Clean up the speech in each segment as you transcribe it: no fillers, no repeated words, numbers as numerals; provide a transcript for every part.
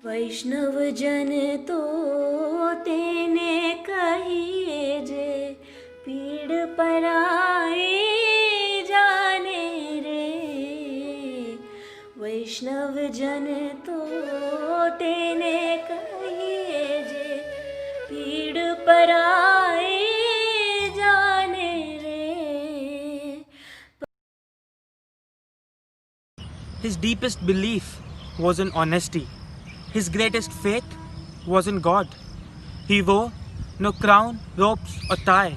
वैष्णव जन तो तेने कहिए जे पीड़ पराए जाने रे। वैष्णव जन तो तेने कहिए जे पीड़ पराए जाने रे। His deepest belief was in honesty. His greatest faith was in God. He wore no crown, ropes, or tie,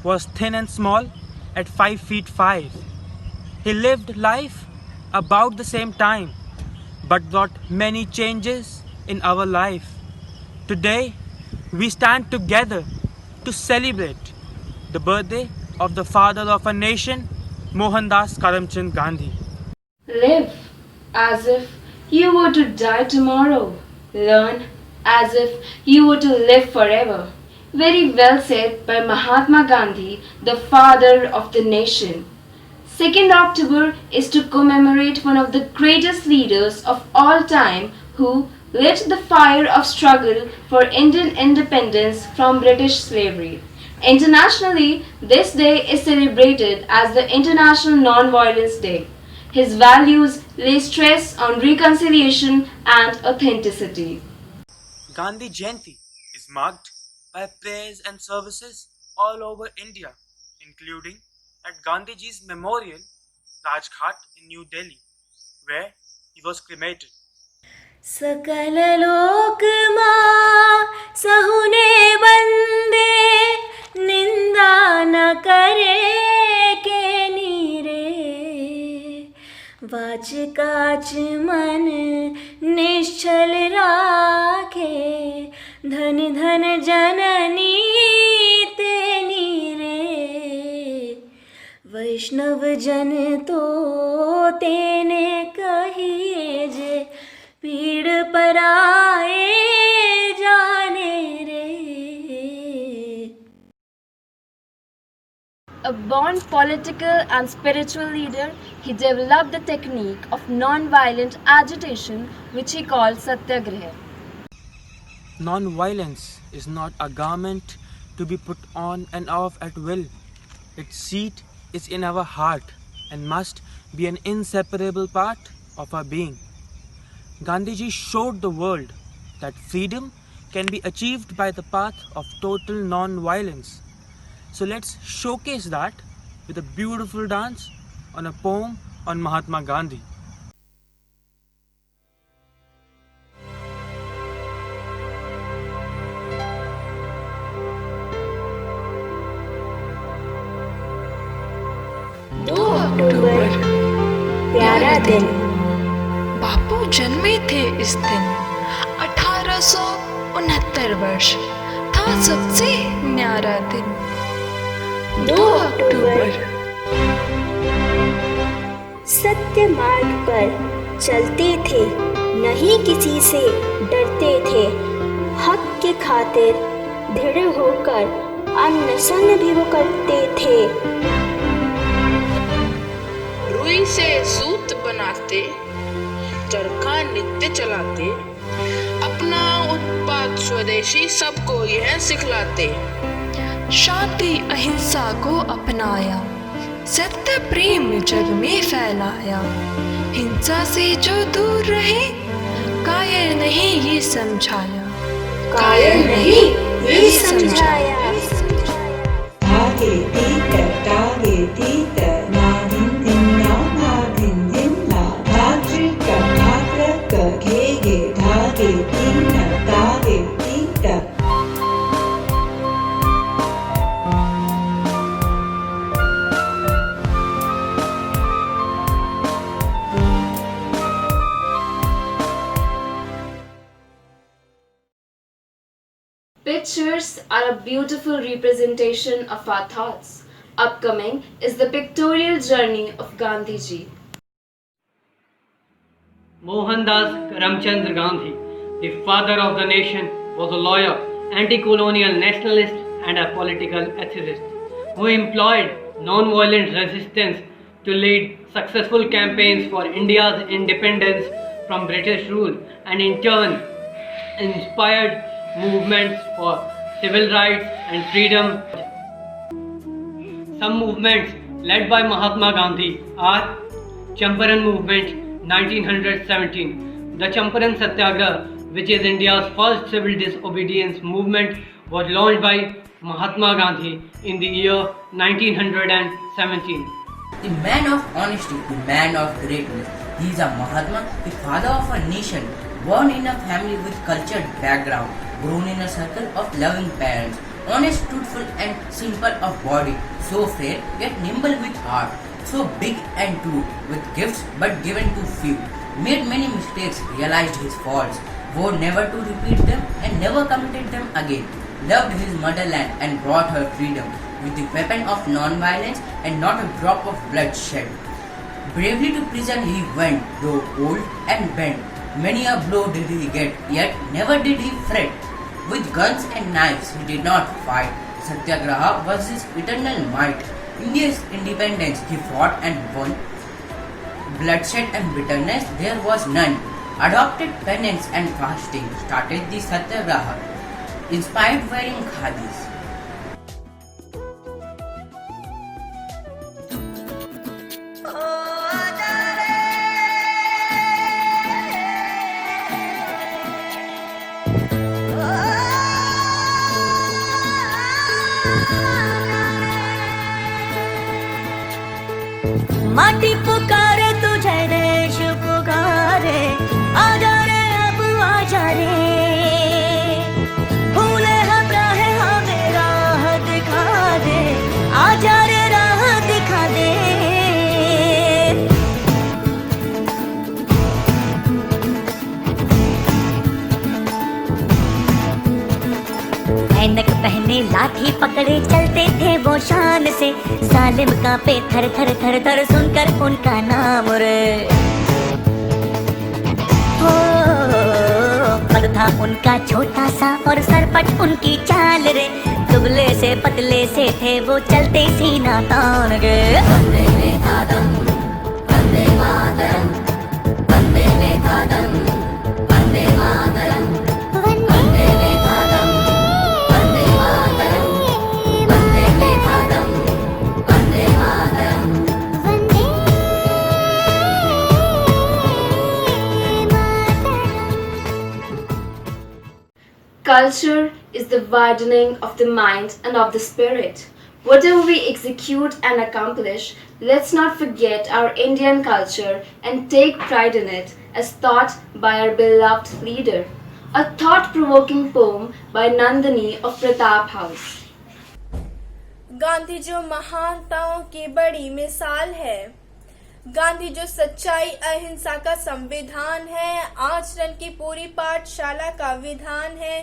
was thin and small at 5 feet 5. He lived life about the same time, but brought many changes in our life. Today, we stand together to celebrate the birthday of the father of our nation, Mohandas Karamchand Gandhi. Live as if you were to die tomorrow. Learn as if you were to live forever. Very well said by Mahatma Gandhi, the father of the nation. 2nd October is to commemorate one of the greatest leaders of all time who lit the fire of struggle for Indian independence from British slavery. Internationally, this day is celebrated as the International Non-Violence Day. His values lay stress on reconciliation and authenticity. Gandhi Jayanti is marked by prayers and services all over India, including at Gandhiji's memorial, Rajghat in New Delhi, where he was cremated. सकल लोक मां सहुने बंदे निंदा न करे के नीरे। Watch काच मन निश्चल राखे धन धन जननी तेनी रे। वैष्णव जन तो तेने कहिए जे पीड़ पराए जाने रे। A born political and spiritual leader, he developed the technique of non-violent agitation which he called Satyagraha. Non-violence is not a garment to be put on and off at will. Its seat is in our heart and must be an inseparable part of our being. Gandhiji showed the world that freedom can be achieved by the path of total non-violence. So let's showcase that with a beautiful dance on a poem on Mahatma Gandhi. दो अक्टूबर प्यारा दिन। बापू जन्मे थे इस दिन 1869 वर्ष था सबसे न्यारा दिन। 2 अक्टूबर सत्य मार्ग पर चलते थे, नहीं किसी से डरते थे। हक के खातिर दृढ़ होकर अनशन भी वो करते थे। रुई से सूत बनाते, चरखा नित्य चलाते, अपना उत्पाद स्वदेशी सबको यह सिखलाते। शांति अहिंसा को अपनाया, सत्य प्रेम जग में फैलाया। हिंसा से जो दूर रहे, कायर नहीं ये समझाया। कायर नहीं ये समझाया। Tage Dita, Tage Dita, Nadin Dinna, Nadin Dinna, Dhajrika, Dhagraka, Gege, Dhage Dinna, Tage Dita. Pictures are a beautiful representation of our thoughts. Upcoming is the pictorial journey of Gandhiji. Mohandas Karamchand Gandhi, the father of the nation, was a lawyer, anti-colonial nationalist and a political ethicist who employed non-violent resistance to lead successful campaigns for India's independence from British rule and in turn inspired movements for civil rights and freedom. Some movements led by Mahatma Gandhi are Champaran Movement 1917. The Champaran Satyagraha, which is India's first civil disobedience movement, was launched by Mahatma Gandhi in the year 1917. The man of honesty, the man of greatness. He is a Mahatma, the father of a nation, born in a family with cultured background, grown in a circle of loving parents, honest, truthful and simple of body, so fair yet nimble with heart, so big and true, with gifts but given to few, made many mistakes, realized his faults, vowed never to repeat them and never committed them again, loved his motherland and brought her freedom with the weapon of non-violence and not a drop of blood shed. Bravely to prison he went, though old and bent. Many a blow did he get, yet never did he fret. With guns and knives he did not fight. Satyagraha was his eternal might. India's independence he fought and won. Bloodshed and bitterness there was none. Adopted penance and fasting, started the Satyagraha. Inspired wearing khadis. माटी पुकारे तुझे देश पुकारे आजा रे अब आजा रे भूले हम राह हमें राह दिखा दे आजा रे राह दिखा दे ऐनक पहने लाठी पकड़े चलते थे वो शान से सालिम कांपे थर थर थर थर सुनकर उनका नाम रे हो कद था उनका छोटा सा और सरपट उनकी चाल रे दुबले से पतले से थे वो चलते सीना तान के Vande Mataram Vande Mataram Vande Mataram Vande Mataram Culture is the widening of the mind and of the spirit. Whatever we execute and accomplish, let's not forget our Indian culture and take pride in it as taught by our beloved leader. A thought-provoking poem by Nandini of Pratap House. Gandhi जो महानताओं की बड़ी मिसाल है, गांधी जो सच्चाई अहिंसा का संविधान है, आचरण की पूरी पाठशाला का विधान है।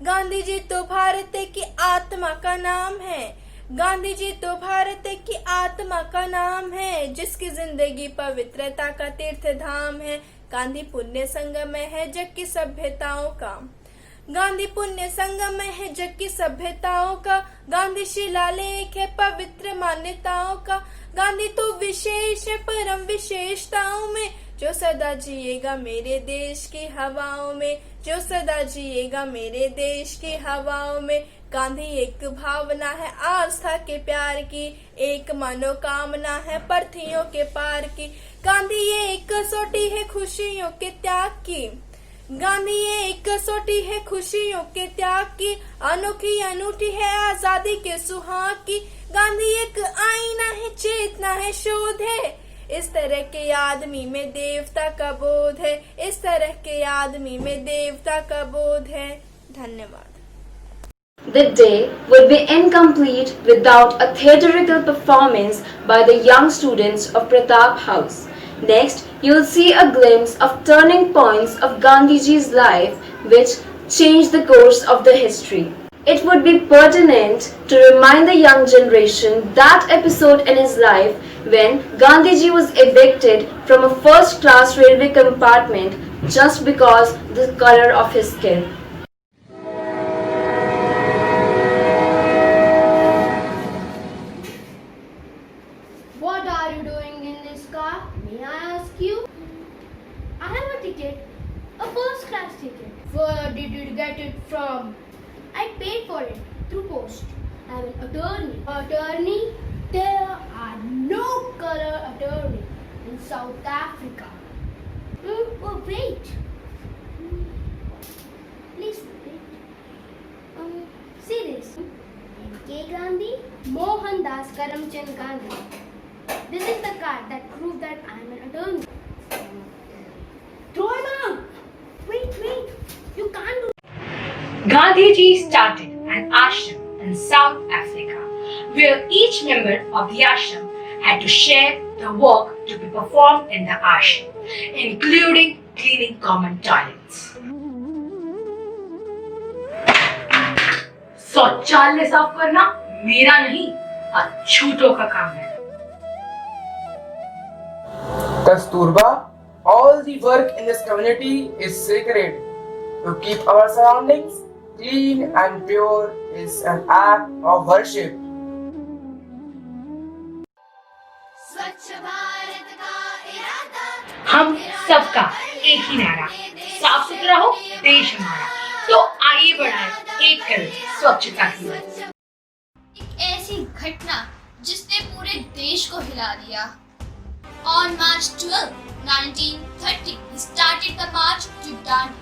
गांधी जी तो भारत की आत्मा का नाम है, गांधी जी तो भारत की आत्मा का नाम है, जिसकी जिंदगी पवित्रता का तीर्थ धाम है। गांधी पुण्य संगम है जग की सभ्यताओं का, गांधी पुण्य संगम है जग की सभ्यताओं का, गांधी शिलालेख है पवित्र मान्यताओं का। गांधी तो विशेष है परम विशेषताओं में, जो सदा जिएगा मेरे देश की हवाओं में, जो सदा जिएगा मेरे देश की हवाओं में। गांधी एक भावना है आस्था के प्यार की, एक मनोकामना है पृथ्वियों के पार की। गांधी ये एक कसौटी है खुशियों के त्याग की, गांधी ये एक कसौटी है खुशियों के त्याग की, अनोखी अनूठी है आजादी के सुहाग की। गांधी एक आईना है चेतना है शोध है, इस तरह के आदमी में देवता का बोध है, इस तरह के आदमी में देवता का बोध है। धन्यवाद। The day would be incomplete without a theatrical performance by the young students of Pratap House. Next, you will see a glimpse of turning points of Gandhiji's life which changed the course of the history. It would be pertinent to remind the young generation that episode in his life when Gandhiji was evicted from a first-class railway compartment just because of the color of his skin. What are you doing in this car? May I ask you? I have a ticket. A first class ticket. Where did you get it from? I paid for it through post. I'm an attorney. Attorney? There are no color attorney in South Africa. Oh, wait. Please wait. See this. K. Gandhi, Mohandas Karamchand Gandhi. This is the card that proves that I'm an attorney. Throw him out! Wait, you can't do. Gandhiji started an ashram in South Africa, where each member of the ashram had to share the work to be performed in the ashram, including cleaning common toilets. शौचालय साफ करना मेरा नहीं, अछूतों का काम है. Kasturba, all the work in this community is sacred. To keep our surroundings clean and pure is an act of worship. हम सबका एक ही नारा, साफ सुथरा हो देश हमारा. तो आइए बढ़ाएं एक कदम स्वच्छता की ओर. एक ऐसी घटना जिसने पूरे देश को हिला दिया. On March 12, 1930, he started the march to Dandi.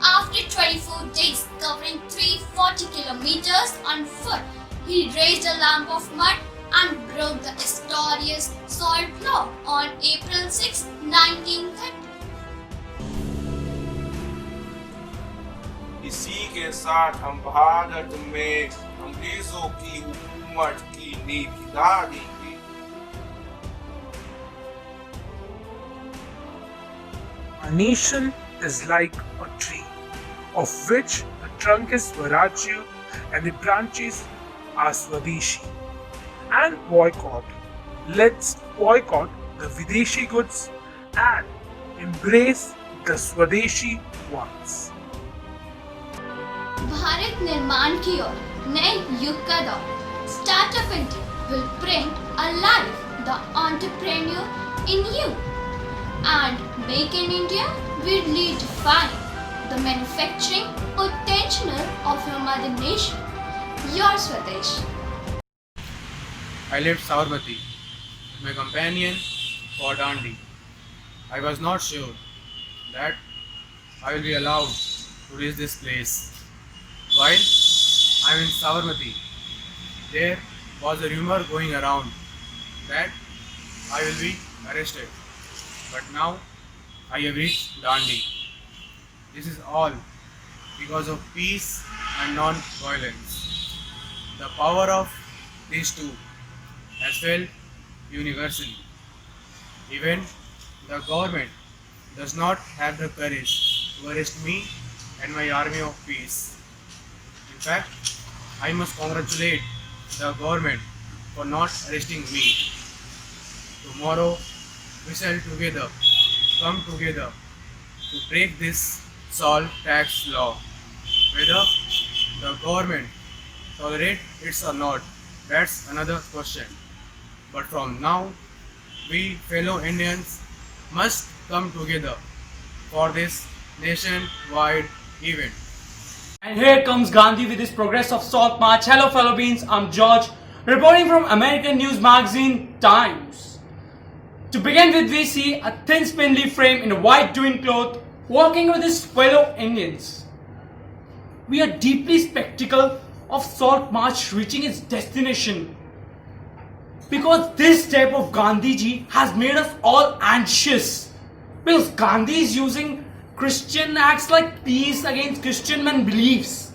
After 24 days, covering 340 kilometers on foot, he raised a lump of mud and broke the historic salt law on April 6, 1930. इसी के साथ हम भारत में अंग्रेजों की हुकूमत की नींव हिला देंगे. A nation is like a tree, of which the trunk is Swarajya and the branches are Swadeshi. And boycott. Let's boycott the Videshi goods and embrace the Swadeshi ones. Bharat निर्माण की ओर नए युग का दौर. Startup India will bring alive the entrepreneur in you, and Make in India will redefine the manufacturing potential of your mother nation, your Swadesh. I left Sabarmati, my companion, for Dandi. I was not sure that I will be allowed to reach this place. While I am in Sabarmati, there was a rumor going around that I will be arrested. But now I have reached Dandi. This is all because of peace and non-violence. The power of these two has felt universally. Even the government does not have the courage to arrest me and my army of peace. In fact, I must congratulate the government for not arresting me. Tomorrow we shall together come together to break this salt tax law. Whether the government tolerate it or not, that's another question. But from now, we fellow Indians must come together for this nationwide event. And here comes Gandhi with his progress of Salt March. Hello fellow beings, I'm George, reporting from American news magazine Times. To begin with, we see a thin spindly frame in a white twin cloth walking with his fellow Indians. We are deeply skeptical of Salt March reaching its destination, because this step of Gandhiji has made us all anxious, because Gandhi is using Christian acts like peace against Christian men beliefs.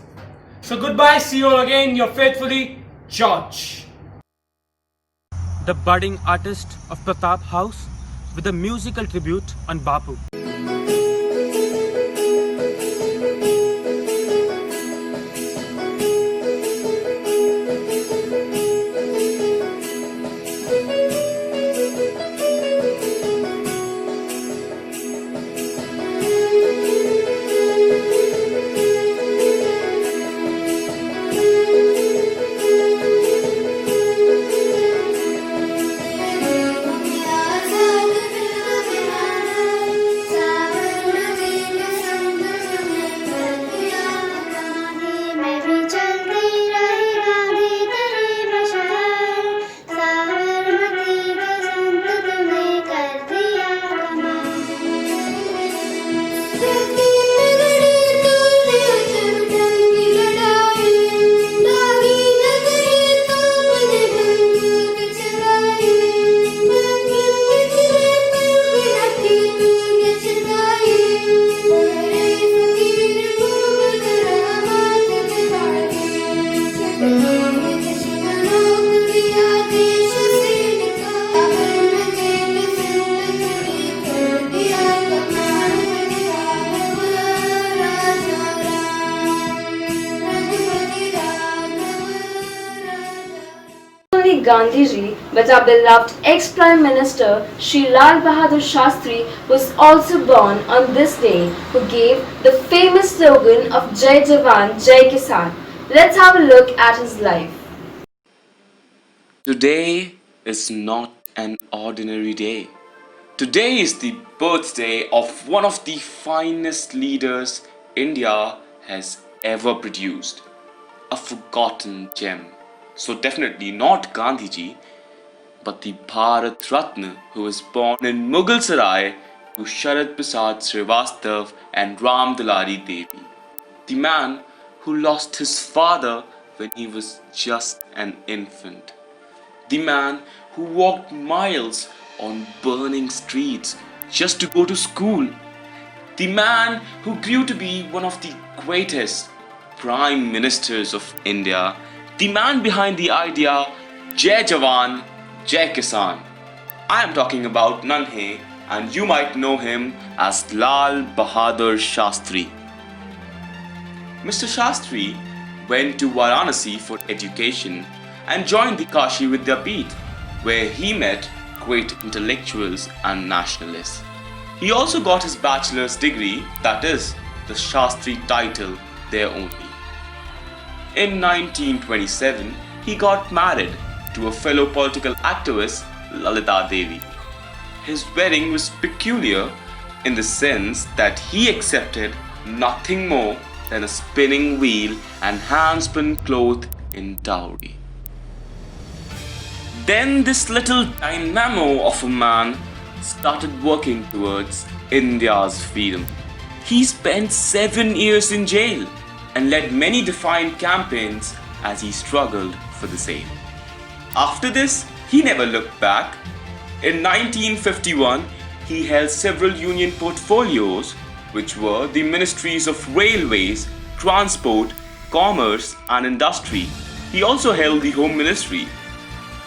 So goodbye, see you all again, your faithfully, George. The budding artist of Pratap House with a musical tribute on Bapu. Gandhi ji, but our beloved ex-Prime Minister Shri Lal Bahadur Shastri was also born on this day, who gave the famous slogan of Jai Jawan, Jai Kisan. Let's have a look at his life. Today is not an ordinary day. Today is the birthday of one of the finest leaders India has ever produced. A forgotten gem. So definitely not Gandhiji, but the Bharat Ratna who was born in Mughal Sarai to Sharad Prasad Srivastav and Ram Dulari Devi. The man who lost his father when he was just an infant. The man who walked miles on burning streets just to go to school. The man who grew to be one of the greatest Prime Ministers of India. The man behind the idea Jai Jawan, Jai Kisan. I am talking about none other, and you might know him as Lal Bahadur Shastri. Mr. Shastri went to Varanasi for education and joined the Kashi Vidyapeeth, where he met great intellectuals and nationalists. He also got his bachelor's degree, that is, the Shastri title, there only. In 1927, he got married to a fellow political activist, Lalita Devi. His wedding was peculiar in the sense that he accepted nothing more than a spinning wheel and hand-spun cloth in dowry. Then this little dynamo of a man started working towards India's freedom. He spent 7 years in jail and led many defiant campaigns as he struggled for the same. After this, he never looked back. In 1951, he held several union portfolios, which were the ministries of railways, transport, commerce and industry. He also held the Home Ministry.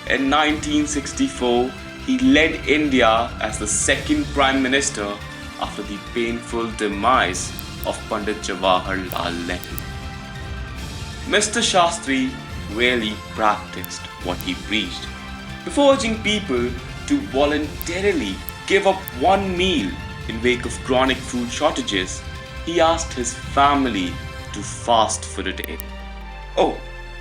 In 1964, he led India as the second Prime Minister after the painful demise of Pandit Jawaharlal Nehru. Mr. Shastri really practiced what he preached. Before urging people to voluntarily give up one meal in wake of chronic food shortages, he asked his family to fast for a day. Oh,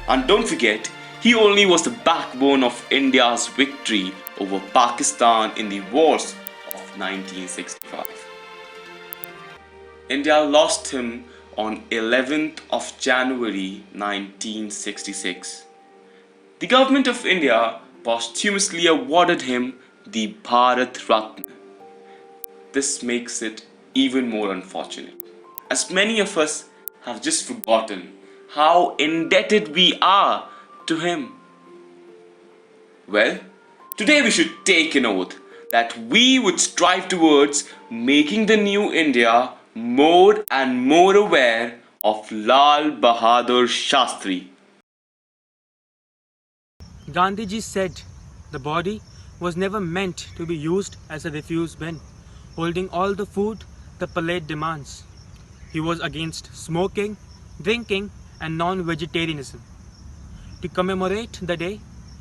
and don't forget, he only was the backbone of India's victory over Pakistan in the wars of 1965. India lost him on 11th of January 1966. The government of India posthumously awarded him the Bharat Ratna. This makes it even more unfortunate, as many of us have just forgotten how indebted we are to him. Well, today we should take an oath that we would strive towards making the new India more and more aware of Lal Bahadur Shastri. Gandhiji said the body was never meant to be used as a refuse bin, holding all the food the palate demands. He was against smoking, drinking and non-vegetarianism. To commemorate the day,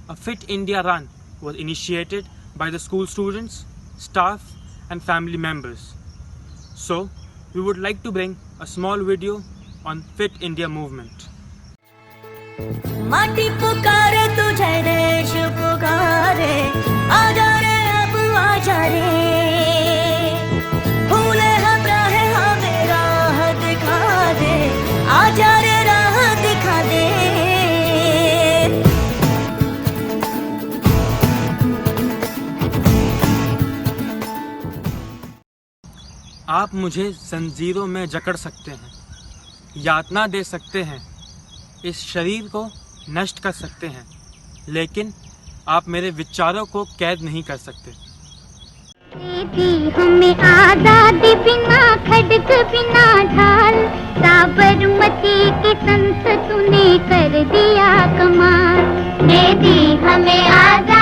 a Fit India run was initiated by the school students, staff and family members. So, we would like to bring a small video on Fit India movement. माटी पुकारे तुझे देश पुकारे आजा रे अब आजा रे भूले हम राहे हमें राह दिखा दे आजा रे राह दिखा दे आप मुझे जंजीरों में जकड़ सकते हैं, यातना दे सकते हैं, इस शरीर को नष्ट कर सकते हैं, लेकिन आप मेरे विचारों को कैद नहीं कर सकते। दी हमें आजादी बिना खड़ग बिना ढाल साबरमती की संत तूने कर दिया कमाल दे दी हमें आजादी